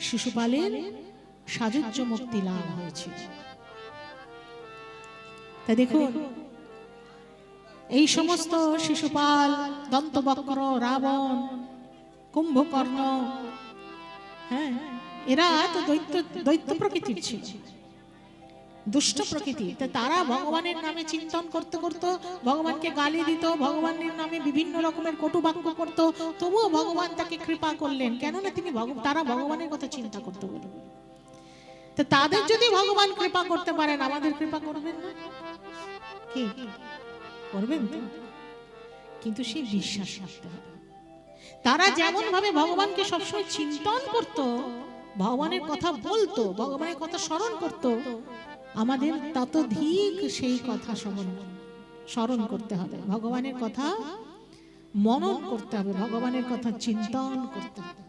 শিশুপালের সাযুজ্য মুক্তি লাভ হয়েছিল। তাই দেখুন, এই সমস্ত শিশুপাল, দন্তবক্র, রাবণ, কুম্ভকর্ণ, হ্যাঁ, এরা তো দৈত্য প্রকৃতির ছিল, দুষ্ট প্রকৃতি। তারা ভগবানের নামে চিন্তন করতে করতে ভগবানকে গালি দিত, ভগবানের নামে বিভিন্ন রকমের কটু বাক্য করত, তবুও ভগবান তাকে কৃপা করলেন। কেননা তিনি তারা ভগবানের কথা চিন্তা করতে বলে। তো তাদের যদি ভগবান কৃপা করতে পারেন, আমাদের কৃপা করবেন না? কি করবেন? কিন্তু সেই বিশ্বাস রাখতে হবে। তারা যেমন ভাবে ভগবানকে সবসময় চিন্তন করত, ভগবানের কথা বলতো, ভগবানের কথা স্মরণ করত, আমাদের ততোধিক সেই কথা স্মরণ করতে হবে, ভগবানের কথা মনন করতে হবে, ভগবানের কথা চিন্তন করতে হবে।